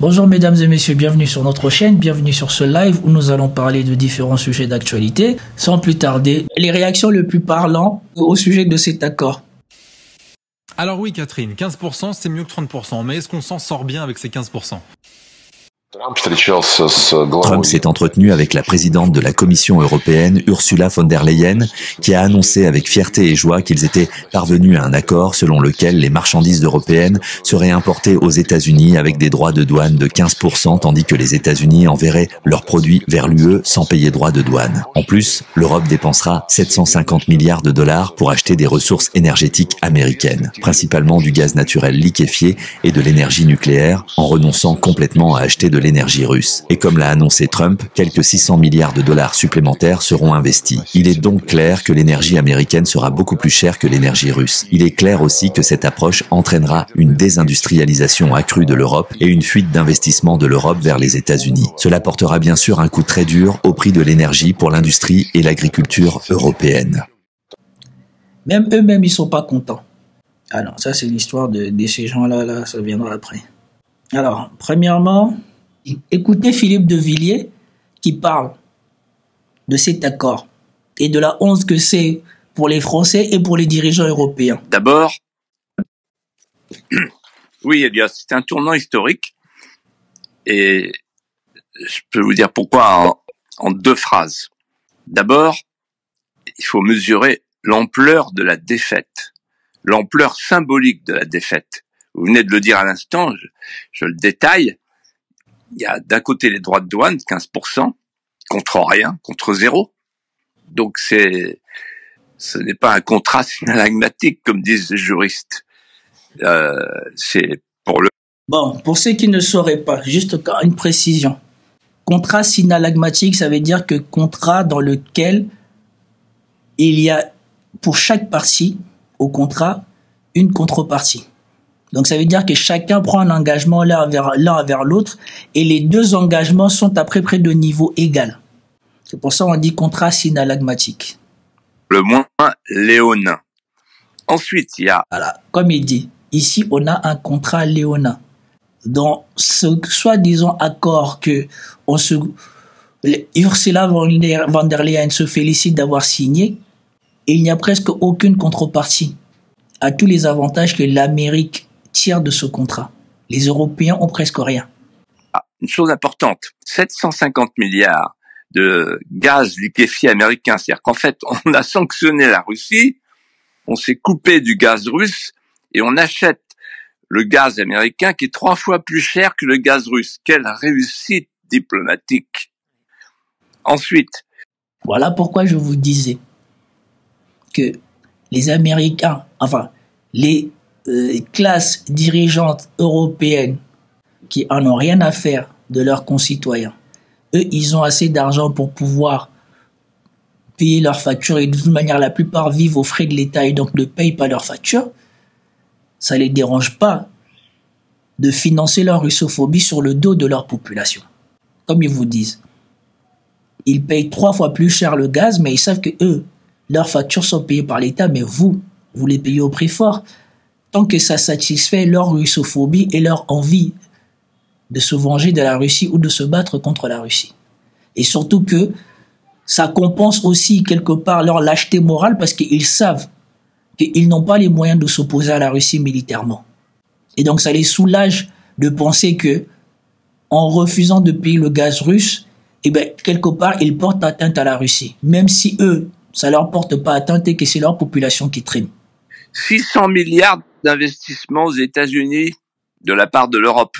Bonjour mesdames et messieurs, bienvenue sur notre chaîne, bienvenue sur ce live où nous allons parler de différents sujets d'actualité. Sans plus tarder, les réactions les plus parlantes au sujet de cet accord. Alors oui Catherine, 15% c'est mieux que 30%, mais est-ce qu'on s'en sort bien avec ces 15%? Trump s'est entretenu avec la présidente de la Commission européenne, Ursula von der Leyen, qui a annoncé avec fierté et joie qu'ils étaient parvenus à un accord selon lequel les marchandises européennes seraient importées aux États-Unis avec des droits de douane de 15%, tandis que les États-Unis enverraient leurs produits vers l'UE sans payer droits de douane. En plus, l'Europe dépensera 750 milliards de dollars pour acheter des ressources énergétiques américaines, principalement du gaz naturel liquéfié et de l'énergie nucléaire, en renonçant complètement à acheter de l'énergie russe. Et comme l'a annoncé Trump, quelques 600 milliards de dollars supplémentaires seront investis. Il est donc clair que l'énergie américaine sera beaucoup plus chère que l'énergie russe. Il est clair aussi que cette approche entraînera une désindustrialisation accrue de l'Europe et une fuite d'investissement de l'Europe vers les États-Unis. Cela portera bien sûr un coup très dur au prix de l'énergie pour l'industrie et l'agriculture européenne. Même eux-mêmes, ils sont pas contents. Ah non, ça c'est l'histoire de ces gens-là, ça viendra après. Alors, premièrement, écoutez Philippe de Villiers qui parle de cet accord et de la honte que c'est pour les Français et pour les dirigeants européens. D'abord, oui, c'est un tournant historique et je peux vous dire pourquoi en deux phrases. D'abord, il faut mesurer l'ampleur de la défaite, l'ampleur symbolique de la défaite. Vous venez de le dire à l'instant, je le détaille. Il y a d'un côté les droits de douane, 15%, contre rien, contre zéro. Donc ce n'est pas un contrat synalagmatique, comme disent les juristes. C'est pour le... Bon, pour ceux qui ne sauraient pas, juste une précision. Contrat synalagmatique, ça veut dire que contrat dans lequel il y a pour chaque partie au contrat une contrepartie. Donc ça veut dire que chacun prend un engagement l'un vers l'autre et les deux engagements sont à peu près de niveau égal. C'est pour ça qu'on dit contrat synalagmatique. Le moins léonin. Ensuite, il y a... Voilà, comme il dit, ici on a un contrat léonin. Dans ce soi-disant accord que Ursula von der Leyen se félicite d'avoir signé, il n'y a presque aucune contrepartie à tous les avantages que l'Amérique tire de ce contrat. Les Européens ont presque rien. Une chose importante, 750 milliards de gaz liquéfié américain, c'est-à-dire qu'en fait, on a sanctionné la Russie, on s'est coupé du gaz russe et on achète le gaz américain qui est 3 fois plus cher que le gaz russe. Quelle réussite diplomatique! Ensuite, voilà pourquoi je vous disais que les Américains, enfin, les classes dirigeantes européennes qui en ont rien à faire de leurs concitoyens, eux, ils ont assez d'argent pour pouvoir payer leurs factures et de toute manière, la plupart vivent aux frais de l'État et donc ne payent pas leurs factures. Ça les dérange pas de financer leur russophobie sur le dos de leur population. Comme ils vous disent, ils payent 3 fois plus cher le gaz, mais ils savent que eux, leurs factures sont payées par l'État, mais vous les payez au prix fort, tant que ça satisfait leur russophobie et leur envie de se venger de la Russie ou de se battre contre la Russie. Et surtout que ça compense aussi quelque part leur lâcheté morale parce qu'ils savent qu'ils n'ont pas les moyens de s'opposer à la Russie militairement. Et donc ça les soulage de penser que en refusant de payer le gaz russe, quelque part ils portent atteinte à la Russie, même si eux, ça leur porte pas atteinte et que c'est leur population qui trime. 600 milliards d'investissements aux États-Unis de la part de l'Europe.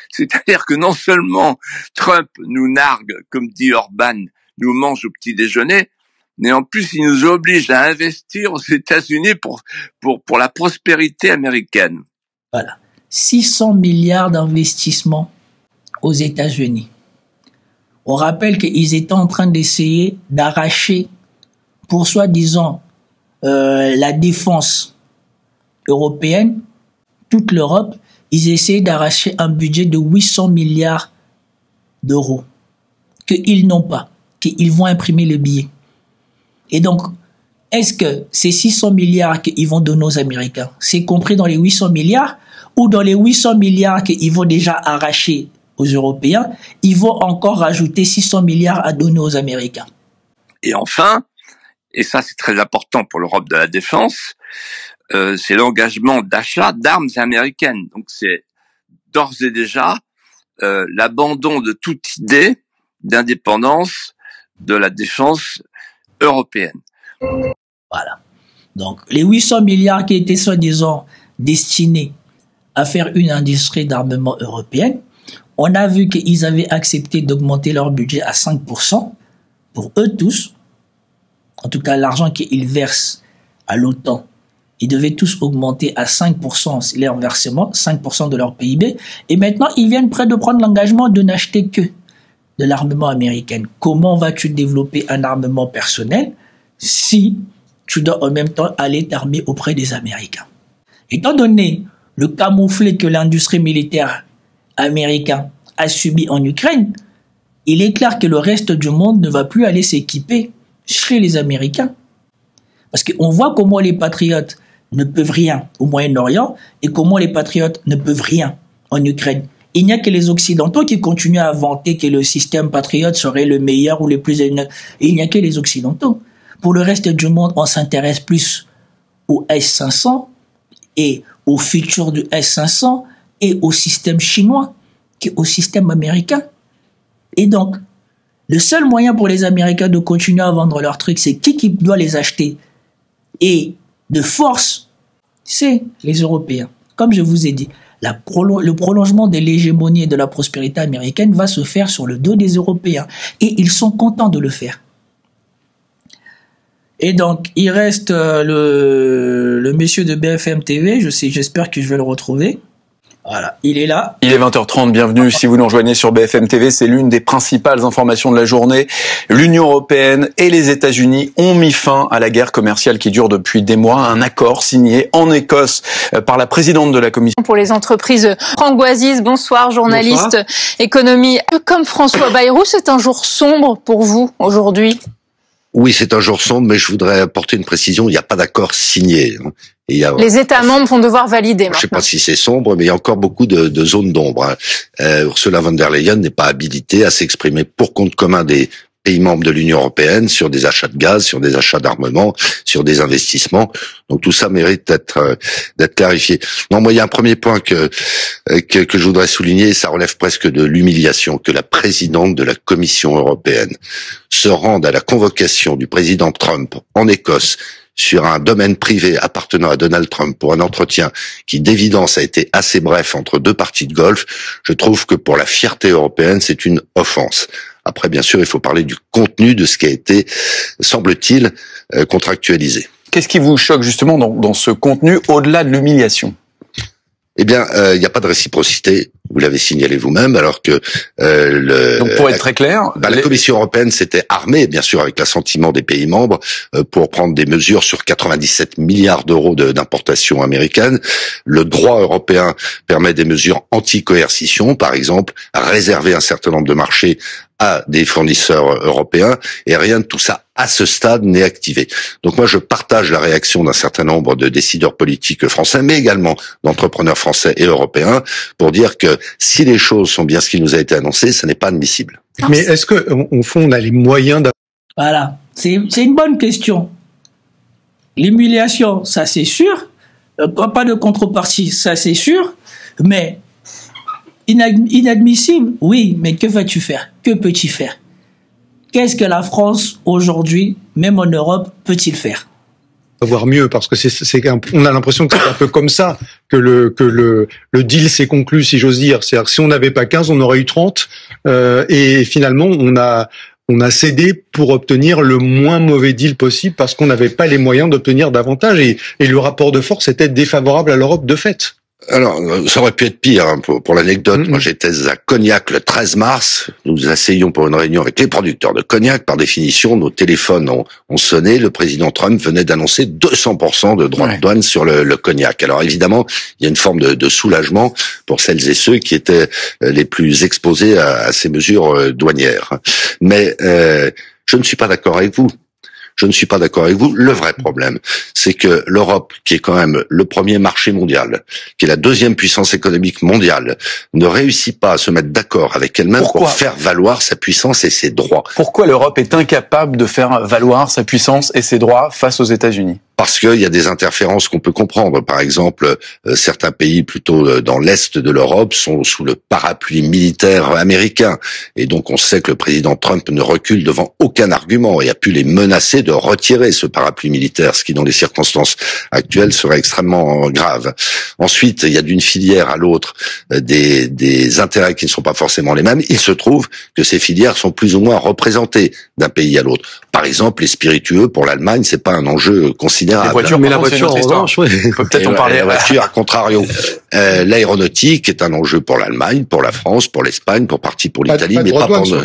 C'est-à-dire que non seulement Trump nous nargue, comme dit Orban, nous mange au petit déjeuner, mais en plus il nous oblige à investir aux États-Unis pour la prospérité américaine. Voilà. 600 milliards d'investissements aux États-Unis. On rappelle qu'ils étaient en train d'essayer d'arracher pour soi-disant la défense européenne, toute l'Europe, ils essaient d'arracher un budget de 800 milliards d'euros qu'ils n'ont pas, qu'ils vont imprimer le billet. Et donc, est-ce que ces 600 milliards qu'ils vont donner aux Américains, c'est compris dans les 800 milliards ou dans les 800 milliards qu'ils vont déjà arracher aux Européens, ils vont encore rajouter 600 milliards à donner aux Américains. Et enfin, et ça c'est très important pour l'Europe de la défense, c'est l'engagement d'achat d'armes américaines. Donc c'est d'ores et déjà l'abandon de toute idée d'indépendance de la défense européenne. Voilà. Donc les 800 milliards qui étaient soi-disant destinés à faire une industrie d'armement européenne, on a vu qu'ils avaient accepté d'augmenter leur budget à 5% pour eux tous. En tout cas, l'argent qu'ils versent à l'OTAN, ils devaient tous augmenter à 5% leur versement, 5% de leur PIB. Et maintenant, ils viennent près de prendre l'engagement de n'acheter que de l'armement américain. Comment vas-tu développer un armement personnel si tu dois en même temps aller t'armer auprès des Américains? Étant donné le camouflet que l'industrie militaire américaine a subi en Ukraine, il est clair que le reste du monde ne va plus aller s'équiper chez les Américains. Parce qu'on voit comment les patriotes ne peuvent rien au Moyen-Orient et comment les patriotes ne peuvent rien en Ukraine. Il n'y a que les Occidentaux qui continuent à vanter que le système patriote serait le meilleur ou le plus... Il n'y a que les Occidentaux. Pour le reste du monde, on s'intéresse plus au S-500 et au futur du S-500 et au système chinois qu'au système américain. Et donc, le seul moyen pour les Américains de continuer à vendre leurs trucs, c'est qui doit les acheter. Et de force, c'est les Européens. Comme je vous ai dit, le prolongement de l'hégémonie et de la prospérité américaine va se faire sur le dos des Européens. Et ils sont contents de le faire. Et donc, il reste le monsieur de BFM TV, j'espère que je vais le retrouver. Voilà, il est là. Il est 20h30, bienvenue. Si vous nous rejoignez sur BFM TV, c'est l'une des principales informations de la journée. L'Union européenne et les États-Unis ont mis fin à la guerre commerciale qui dure depuis des mois. Un accord signé en Écosse par la présidente de la Commission. Pour les entreprises, Franck Boisise, bonsoir, journaliste économie. Comme François Bayrou, c'est un jour sombre pour vous aujourd'hui? Oui, c'est un jour sombre, mais je voudrais apporter une précision. Il n'y a pas d'accord signé. Les États membres vont devoir valider. Je ne sais pas si c'est sombre, mais il y a encore beaucoup de zones d'ombre. Ursula von der Leyen n'est pas habilitée à s'exprimer pour compte commun des pays membres de l'Union européenne sur des achats de gaz, sur des achats d'armement, sur des investissements. Donc tout ça mérite d'être clarifié. Non, moi il y a un premier point que je voudrais souligner, et ça relève presque de l'humiliation, que la présidente de la Commission européenne se rende à la convocation du président Trump en Écosse sur un domaine privé appartenant à Donald Trump pour un entretien qui d'évidence a été assez bref entre deux parties de golf. Je trouve que pour la fierté européenne, c'est une offense. Après, bien sûr, il faut parler du contenu de ce qui a été, semble-t-il, contractualisé. Qu'est-ce qui vous choque justement dans ce contenu, au-delà de l'humiliation? Eh bien, il n'y a pas de réciprocité. Vous l'avez signalé vous-même, alors que donc pour être très clair, la Commission européenne s'était armée, bien sûr, avec l'assentiment des pays membres, pour prendre des mesures sur 97 milliards d'euros d'importations américaines. Le droit européen permet des mesures anti-coercition, par exemple, à réserver un certain nombre de marchés à des fournisseurs européens, et rien de tout ça à ce stade n'est activé. Donc moi je partage la réaction d'un certain nombre de décideurs politiques français, mais également d'entrepreneurs français et européens, pour dire que si les choses sont bien ce qui nous a été annoncé, ce n'est pas admissible. Mais est-ce que, au fond, on a les moyens Voilà, c'est une bonne question. L'humiliation, ça c'est sûr. Pas de contrepartie, ça c'est sûr. Mais inadmissible, oui, mais que vas-tu faire? Que peux-tu faire? Qu'est-ce que la France, aujourd'hui, même en Europe, peut-il faire? Avoir mieux, parce que on a l'impression que c'est un peu comme ça que le deal s'est conclu, si j'ose dire. C'est-à-dire que si on n'avait pas 15, on aurait eu 30, et finalement, on a cédé pour obtenir le moins mauvais deal possible parce qu'on n'avait pas les moyens d'obtenir davantage, et le rapport de force était défavorable à l'Europe de fait. Alors, ça aurait pu être pire, hein, pour l'anecdote. Moi, j'étais à Cognac le 13 mars. Nous nous asseyions pour une réunion avec les producteurs de Cognac. Par définition, nos téléphones ont sonné. Le président Trump venait d'annoncer 200% de droits de douane sur le Cognac. Alors, évidemment, il y a une forme de soulagement pour celles et ceux qui étaient les plus exposés à ces mesures douanières. Mais je ne suis pas d'accord avec vous. je ne suis pas d'accord avec vous. Le vrai problème, c'est que l'Europe, qui est quand même le premier marché mondial, qui est la deuxième puissance économique mondiale, ne réussit pas à se mettre d'accord avec elle-même pour faire valoir sa puissance et ses droits. Pourquoi l'Europe est incapable de faire valoir sa puissance et ses droits face aux États-Unis? Parce qu'il y a des interférences qu'on peut comprendre. Par exemple, certains pays plutôt dans l'est de l'Europe sont sous le parapluie militaire américain. Et donc on sait que le président Trump ne recule devant aucun argument et a pu les menacer de retirer ce parapluie militaire, ce qui dans les circonstances actuelles serait extrêmement grave. Ensuite, il y a d'une filière à l'autre des intérêts qui ne sont pas forcément les mêmes. Il se trouve que ces filières sont plus ou moins représentées d'un pays à l'autre. Par exemple, les spiritueux pour l'Allemagne, c'est pas un enjeu considérable. Les voitures, mais la voiture, en revanche, oui. Peut-être en parler. La voiture, à contrario. L'aéronautique est un enjeu pour l'Allemagne, pour la France, pour l'Espagne, pour partie pour l'Italie, mais pas pour nous.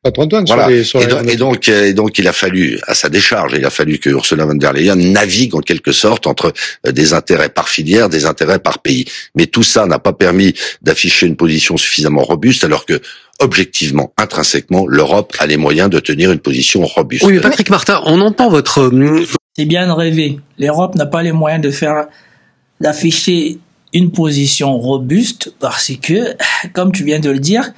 Pas trop de douane voilà. sur les et donc, il a fallu, à sa décharge, il a fallu que Ursula von der Leyen navigue en quelque sorte entre des intérêts par filière, des intérêts par pays. Mais tout ça n'a pas permis d'afficher une position suffisamment robuste, alors que, objectivement, intrinsèquement, l'Europe a les moyens de tenir une position robuste. Oui, mais Patrick Martin, on entend votre... C'est bien de rêver. L'Europe n'a pas les moyens d'afficher une position robuste parce que, comme tu viens de le dire,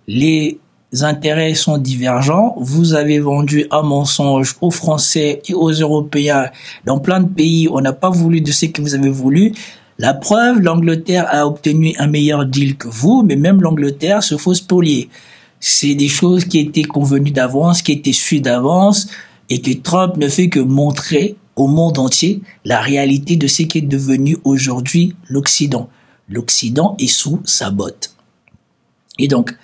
les intérêts sont divergents. Vous avez vendu un mensonge aux Français et aux Européens. Dans plein de pays, on n'a pas voulu de ce que vous avez voulu. La preuve, l'Angleterre a obtenu un meilleur deal que vous, mais même l'Angleterre se faut spolier. C'est des choses qui étaient convenues d'avance, qui étaient sues d'avance, et que Trump ne fait que montrer au monde entier la réalité de ce qui est devenu aujourd'hui l'Occident. L'Occident est sous sa botte. Et donc,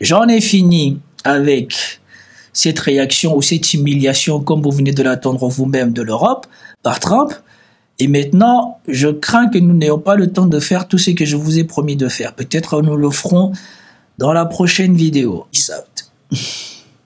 j'en ai fini avec cette réaction ou cette humiliation, comme vous venez de l'attendre vous-même, de l'Europe par Trump. Et maintenant, je crains que nous n'ayons pas le temps de faire tout ce que je vous ai promis de faire. Peut-être nous le ferons dans la prochaine vidéo. Peace out.